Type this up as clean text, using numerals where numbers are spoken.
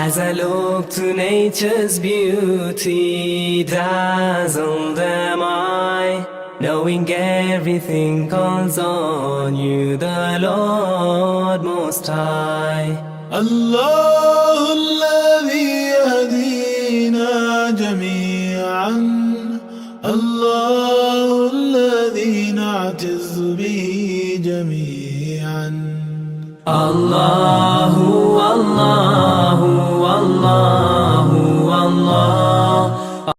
As I look to nature's beauty, dazzled am I, knowing everything calls on you, the Lord Most High. الله الذي يهدينا جميعا، الله الذي نعتز به جميعا. الله الله الله